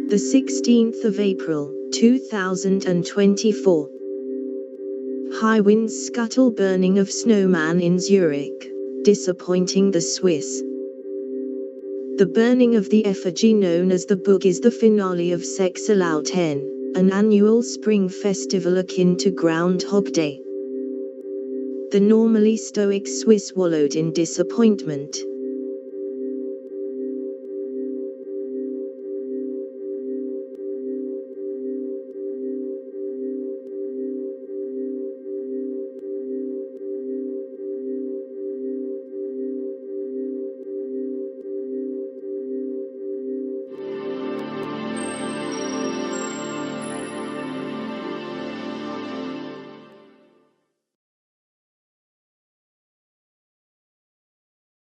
The 16th of April, 2024. High winds scuttle burning of Snowman in Zurich, disappointing the Swiss. The burning of the effigy known as the Böögg is the finale of Sechseläuten, an annual spring festival akin to Groundhog Day. The normally stoic Swiss wallowed in disappointment,